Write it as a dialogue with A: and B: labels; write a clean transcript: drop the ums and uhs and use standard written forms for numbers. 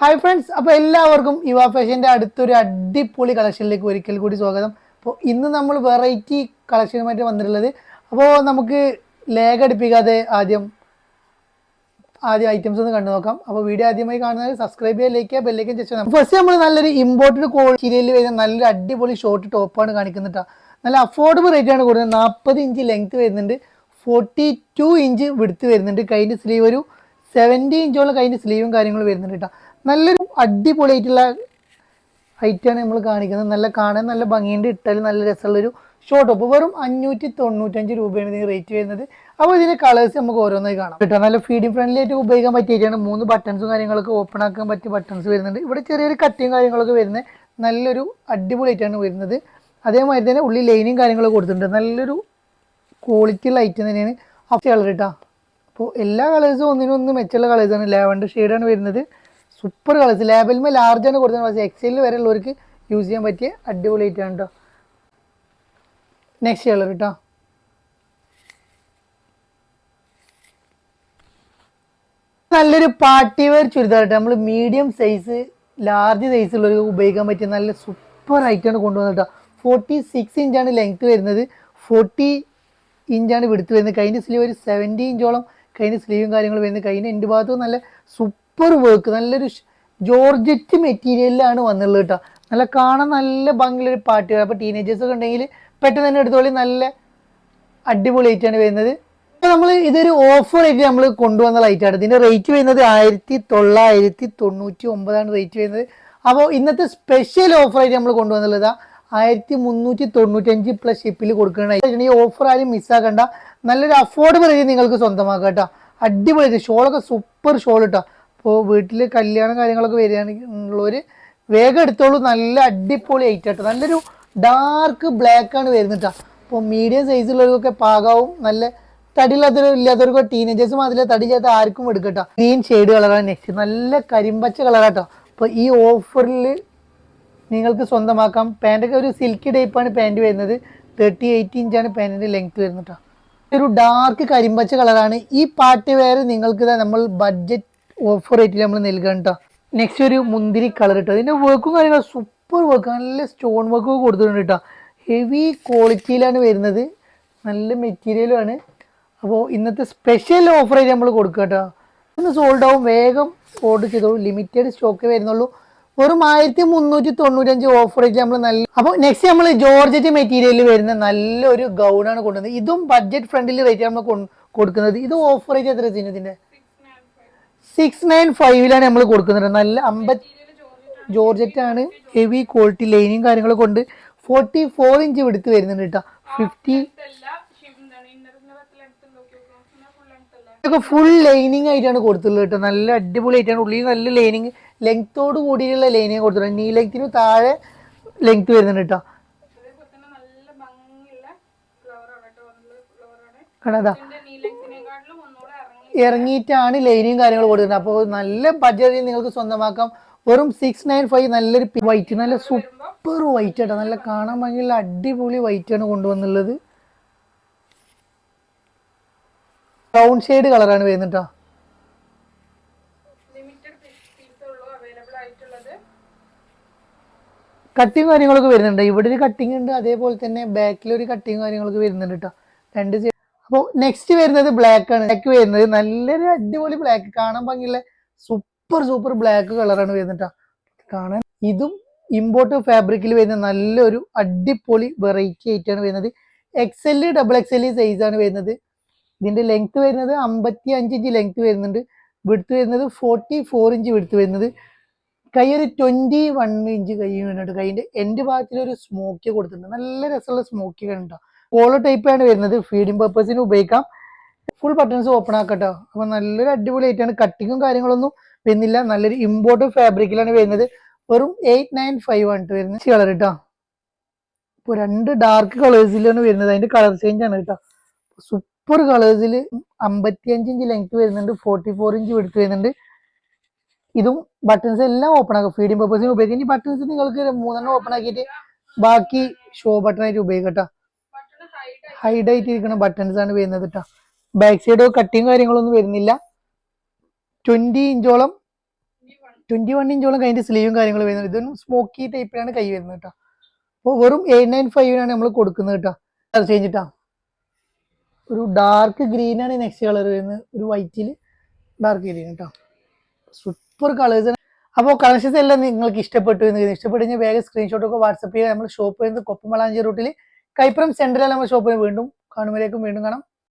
A: Hi friends, അപ്പോൾ എല്ലാവർക്കും യുവ ഫാഷൻ്റെ അടുത്തൊരു അടിപൊളി കളക്ഷനിലേക്ക് ഒരിക്കൽ കൂടി സ്വാഗതം. അപ്പോൾ ഇന്ന് നമ്മൾ വെറൈറ്റി കളക്ഷനുമായിട്ട് വന്നിട്ടുള്ളത്. അപ്പോൾ നമുക്ക് ലേഖ അടുപ്പിക്കാതെ ആദ്യം ഐറ്റംസ് ഒന്ന് കണ്ടു നോക്കാം. അപ്പോൾ വീഡിയോ ആദ്യമായി കാണുന്നത് സബ്സ്ക്രൈബ് ചെയ്യുക, ലൈക്ക് ചെയ്യുക, ബെല്ലേക്കും ചെക്ക്. ഫസ്റ്റ് നമ്മൾ നല്ലൊരു ഇമ്പോർട്ടഡ് ക്വാളിറ്റിയിൽ വരുന്ന നല്ലൊരു അടിപൊളി ഷോർട്ട് ടോപ്പാണ് കാണിക്കുന്നത്. നല്ല അഫോർഡബിൾ റേറ്റ് ആണ് കൊടുക്കുന്നത്. 40 ഇഞ്ച് ലെങ്ത് വരുന്നുണ്ട്, 42 ഇഞ്ച് വിടുത്ത് വരുന്നുണ്ട്. കൈൻ്റെ സ്ലീവ് ഒരു 70 ഇഞ്ചോളം കൈൻ്റെ സ്ലീവും കാര്യങ്ങളും വരുന്നുണ്ട് കേട്ടോ. നല്ലൊരു അടിപൊളിയായിട്ടുള്ള ഹൈറ്റാണ് നമ്മൾ കാണിക്കുന്നത്. നല്ല കാണാൻ നല്ല ഭംഗിയുണ്ട്, ഇട്ടാലും നല്ല രസമുള്ളൊരു ഷോർട്ട് ടോപ്പ്. വെറും 595 രൂപയാണ് ഇതിന് റേറ്റ് വരുന്നത്. അപ്പോൾ ഇതിന്റെ കളേഴ്സ് നമുക്ക് ഓരോന്നായി കാണാം കേട്ടോ. നല്ല ഫീഡിംഗ് ഫ്രണ്ട്ലി ആയിട്ട് ഉപയോഗിക്കാൻ പറ്റിയിട്ടാണ്. 3 ബട്ടൺസും കാര്യങ്ങളൊക്കെ ഓപ്പൺ ആക്കാൻ പറ്റിയ ബട്ടൺസ് വരുന്നുണ്ട്. ഇവിടെ ചെറിയൊരു കട്ടിയും കാര്യങ്ങളൊക്കെ വരുന്നത് നല്ലൊരു അടിപൊളിയായിട്ടാണ് വരുന്നത്. അതേമാതിരി തന്നെ ഉള്ളിൽ ലൈനും കാര്യങ്ങളൊക്കെ കൊടുത്തിട്ടുണ്ട്. നല്ലൊരു ക്വാളിറ്റി ഐറ്റം തന്നെയാണ്. ആ കളർ കേട്ടോ. അപ്പോൾ എല്ലാ കളേഴ്സും ഒന്നിനൊന്ന് മെച്ചുള്ള കളേഴ്സാണ്. ലാവൻഡർ ഷെയ്ഡാണ് വരുന്നത്. Super colours. ലാബിൽമേ ലാർജാണ് കൊടുത്തത്. പക്ഷേ എക്സലിൽ വരെ ഉള്ളവർക്ക് യൂസ് ചെയ്യാൻ പറ്റിയ അടിപൊളിയായിട്ടാണ് കേട്ടോ. നെക്സ്റ്റ് കളർ കേട്ടോ. നല്ലൊരു പാർട്ടി വെയർ ചുരിദാർ കേട്ടോ. നമ്മൾ മീഡിയം സൈസ് ലാർജ് സൈസ് ഉള്ളവർക്ക് ഉപയോഗിക്കാൻ പറ്റിയ നല്ല സൂപ്പർ ആയിട്ടാണ് കൊണ്ടുവന്നത് കേട്ടോ. 46 ഇഞ്ചാണ് ലെങ്ത് വരുന്നത്, 40 ഇഞ്ചാണ് വിടുത്ത് വരുന്നത്. കൈൻ്റെ സ്ലീവ് ഒരു 70 ഇഞ്ചോളം കൈൻ്റെ സ്ലീവും കാര്യങ്ങളും വരുന്നത്. കൈൻ്റെ എൻ്റെ ഭാഗത്ത് നല്ല സൂപ്പർ വർക്ക്, നല്ലൊരു ജോർജറ്റ് മെറ്റീരിയലിലാണ് വന്നുള്ളത് കേട്ടോ. നല്ല കാണാൻ നല്ല ഭംഗിയുള്ളൊരു പാർട്ടി വെയർ. അപ്പോൾ ടീനേജേഴ്സ് ഒക്കെ ഉണ്ടെങ്കിൽ പെട്ടെന്ന് തന്നെ എടുത്തോളി. നല്ല അടിപൊളിയായിട്ടാണ് വരുന്നത്. നമ്മൾ ഇതൊരു ഓഫർ ആയിട്ട് നമ്മൾ കൊണ്ടുവന്ന ലൈറ്റാണ്. ഇതിന്റെ റേറ്റ് വരുന്നത് 1999 റേറ്റ് വരുന്നത്. അപ്പോൾ ഇന്നത്തെ സ്പെഷ്യൽ ഓഫർ ആയിട്ട് നമ്മൾ കൊണ്ടുവന്നുള്ളത് 1395 പ്ലസ് ഷിപ്പിൽ കൊടുക്കണം. ഈ ഓഫർ ആരും മിസ്സാക്കണ്ട. നല്ലൊരു അഫോർഡബിൾ റേറ്റ് നിങ്ങൾക്ക് സ്വന്തമാക്കാം കേട്ടോ. അടിപൊളി ഷോളൊക്കെ സൂപ്പർ ഷോൾ കേട്ടോ. അപ്പോൾ വീട്ടിൽ കല്യാണം കാര്യങ്ങളൊക്കെ വരികയാണെന്നുള്ളവർ വേഗം എടുത്തോളൂ. നല്ല അടിപൊളി ഐറ്റം കേട്ടോ. നല്ലൊരു ഡാർക്ക് ബ്ലാക്ക് ആണ് വരുന്നത് കേട്ടോ. അപ്പോൾ മീഡിയം സൈസുള്ളവർക്കൊക്കെ പാകാവും. നല്ല ഇല്ലാത്തവർക്കോ ടീനേജേഴ്സും അതിലെ തടിയില്ലാത്ത ആർക്കും എടുക്കട്ടോ. ഗ്രീൻ ഷെയ്ഡ് കളറാണ് നെക്സ്റ്റ്. നല്ല കരിമ്പച്ച കളറാട്ടോ. അപ്പോൾ ഈ ഓഫറിൽ നിങ്ങൾക്ക് സ്വന്തമാക്കാം. പാൻറ്റൊക്കെ ഒരു സിൽക്കി ടൈപ്പാണ് പാൻറ്റ് വരുന്നത്. 38 ഇഞ്ചാണ് പാൻറ്റിൻ്റെ ലെങ്ത് വരുന്നത് കേട്ടോ. ഒരു ഡാർക്ക് കരിമ്പച്ച കളറാണ്. ഈ പാർട്ടി വെയർ നിങ്ങൾക്ക് നമ്മൾ ബഡ്ജറ്റ് ഓഫർ റേറ്റിൽ നമ്മൾ നൽകണം കേട്ടോ. നെക്സ്റ്റ് ഒരു മുന്തിരി കളർ കേട്ടോ. ഇതിൻ്റെ വർക്കും കാര്യങ്ങളും സൂപ്പർ വർക്ക്, നല്ല സ്റ്റോൺ വർക്ക് കൊടുത്തിട്ടുണ്ട് കേട്ടോ. ഹെവി ക്വാളിറ്റിയിലാണ് വരുന്നത്, നല്ല മെറ്റീരിയലുമാണ്. അപ്പോൾ ഇന്നത്തെ സ്പെഷ്യൽ ഓഫർ ആയിട്ട് നമ്മൾ കൊടുക്കുക കേട്ടോ. ഇന്ന് സോൾഡ് ആവും, വേഗം ഓർഡർ ചെയ്തോളൂ. ലിമിറ്റഡ് സ്റ്റോക്കേ വരുന്നുള്ളൂ. വെറും 1395 ഓഫർ ആയിട്ട് നമ്മൾ നല്ല. അപ്പോൾ നെക്സ്റ്റ് നമ്മൾ ജോർജറ്റ് മെറ്റീരിയലിൽ വരുന്ന നല്ലൊരു ഗൗണാണ് കൊണ്ടുവന്നത്. ഇതും ബഡ്ജറ്റ് ഫ്രണ്ടിൽ റേറ്റ് നമ്മൾ കൊടുക്കുന്നത്. ഇത് ഓഫർ റേറ്റ് എത്ര ഇതിൻ്റെ 695 നമ്മൾ കൊടുക്കുന്നത്. നല്ല 50 ജോർജറ്റ് ആണ്. ഹെവി ക്വാളിറ്റി ലൈനിങ് കാര്യങ്ങളൊക്കെ കൊണ്ട് 44 ഇഞ്ച് വിടുത്ത് വരുന്നുണ്ട് കേട്ടോ. 50 ഫുൾ ലൈനിങ് ആയിട്ടാണ് കൊടുത്തുള്ളത് കേട്ടോ. നല്ല അടിപൊളിയായിട്ടാണ്. ഉള്ളിൽ നല്ല ലൈനിങ്, ലെങ്ത്തോട് കൂടിയുള്ള ലൈനിങ് കൊടുത്തിട്ടുണ്ട്. നീ ലെങ്ത്തിന് താഴെ ലെങ്ത് വരുന്നുണ്ട് കേട്ടോ. കണതാ ഇറങ്ങിയിട്ടാണ് ലൈനിങ് കാര്യങ്ങൾ കൊടുക്കുന്നത്. അപ്പോൾ നല്ല ബഡ്ജറ്റിൽ നിങ്ങൾക്ക് സ്വന്തമാക്കാം. വെറും 695. നല്ലൊരു വൈറ്റ്, നല്ല സൂപ്പർ വൈറ്റ് കേട്ടോ. നല്ല കാണാൻ ഭംഗിയുള്ള അടിപൊളി വൈറ്റ് ആണ് കൊണ്ടുവന്നുള്ളത്. ബ്രൗൺ ഷെയ്ഡ് കളറാണ് വരുന്നത് കേട്ടോ. കട്ടിങ് കാര്യങ്ങളൊക്കെ വരുന്നുണ്ട്. ഇവിടെ ഒരു കട്ടിങ് ഉണ്ട്, അതേപോലെ തന്നെ ബാക്കിലൊരു കട്ടിങ് കാര്യങ്ങളൊക്കെ വരുന്നുണ്ട് കേട്ടോ. രണ്ട് സൈഡ്. അപ്പോൾ നെക്സ്റ്റ് വരുന്നത് ബ്ലാക്ക് ആണ്. ബ്ലാക്ക് വരുന്നത് നല്ലൊരു അടിപൊളി ബ്ലാക്ക്, കാണാൻ ഭംഗിയുള്ള സൂപ്പർ ബ്ലാക്ക് കളറാണ് വരുന്നത് കേട്ടോ. കാണാൻ ഇതും ഇമ്പോർട്ട് ഫാബ്രിക്കിൽ വരുന്ന നല്ലൊരു അടിപൊളി വെറൈറ്റി ആയിട്ടാണ് വരുന്നത്. XL XXL സൈസാണ് വരുന്നത്. ഇതിന്റെ ലെങ്ത് വരുന്നത് 55 ഇഞ്ച് ലെങ്ത് വരുന്നുണ്ട്. വിടുത്ത് വരുന്നത് 44 ഇഞ്ച് വിടുത്ത് വരുന്നത്. കൈ ഒരു 21 ഇഞ്ച് കൈ വേണ്ടിട്ട്. കൈൻ്റെ എൻ്റെ ഭാഗത്തിലൊരു സ്മോക്കി കൊടുത്തിട്ടുണ്ട്. നല്ല രസമുള്ള സ്മോക്കി കണ്ടോ. പോളോ ടൈപ്പാണ് വരുന്നത്. ഫീഡിങ് പർപ്പസിന് ഉപയോഗിക്കാം. ഫുൾ ബട്ടൺസ് ഓപ്പൺ ആക്കട്ടോ. അപ്പോൾ നല്ലൊരു അടിപൊളി ആയിട്ടാണ്. കട്ടിങ്ങും കാര്യങ്ങളൊന്നും വരുന്നില്ല. നല്ലൊരു ഇമ്പോർട്ട് ഫാബ്രിക്കിലാണ് വരുന്നത്. വെറും 895 ആണ് വരുന്നത്. കളർ കേട്ടോ. ഇപ്പോൾ 2 ഡാർക്ക് കളേഴ്സിലാണ് വരുന്നത്. അതിന്റെ കളർ ചേഞ്ച് ആണ് കേട്ടോ. സൂപ്പർ കളേഴ്സിൽ 55 ഇഞ്ച് ലെങ്ത് വരുന്നുണ്ട്, 44 ഇഞ്ച് വിടുത്ത് വരുന്നുണ്ട്. ഇതും ബട്ടൺസ് എല്ലാം ഓപ്പൺ ആക്കാം. ഫീഡിംഗ് പർപ്പസിന് ഉപയോഗിക്കാം. ഇനി ബട്ടൺസ് നിങ്ങൾക്ക് 3 ഓപ്പൺ ആക്കിയിട്ട് ബാക്കി ഷോ ബട്ടൺ ആയിട്ട് ഉപയോഗിക്കാം കേട്ടോ. ഹൈഡ് ആയിട്ട് ഇരിക്കുന്ന ബട്ടൺസ് ആണ് വരുന്നത് കേട്ടോ. ബാക്ക് സൈഡ് കട്ടിങ് കാര്യങ്ങളൊന്നും വരുന്നില്ല. 20 ഇഞ്ചോളം 21 ഇഞ്ചോളം കഴിഞ്ഞ സ്ലീവും കാര്യങ്ങളും വരുന്നത്. ഇതൊന്നും സ്മോക്കി ടൈപ്പിലാണ് കൈ വരുന്നത് കേട്ടോ. അപ്പോൾ വെറും 895 നമ്മൾ കൊടുക്കുന്നത് കേട്ടോ. കളർ ചേഞ്ചിട്ടാ ഒരു ഡാർക്ക് ഗ്രീൻ ആണ് നെക്സ്റ്റ് കളർ വരുന്നത്, ഒരു വൈറ്റിൽ ഡാർക്ക് ഗ്രീൻ കേട്ടോ. Super colours. അപ്പോൾ കളക്ഷൻസ് എല്ലാം നിങ്ങൾക്ക് ഇഷ്ടപ്പെട്ടു എന്ന് ഇഷ്ടപ്പെട്ടു കഴിഞ്ഞാൽ വേഗം സ്ക്രീൻഷോട്ടൊക്കെ വാട്സപ്പ് ചെയ്യുക. നമ്മൾ ഷോപ്പ് ചെയ്യുന്നത് കൊപ്പമളാഞ്ചേരി റൂട്ടിൽ കൈപ്പുറം സെൻട്രലാണ് നമ്മുടെ ഷോപ്പിൽ. വീണ്ടും കാണുമ്പോഴേക്കും വീണ്ടും കാണാം.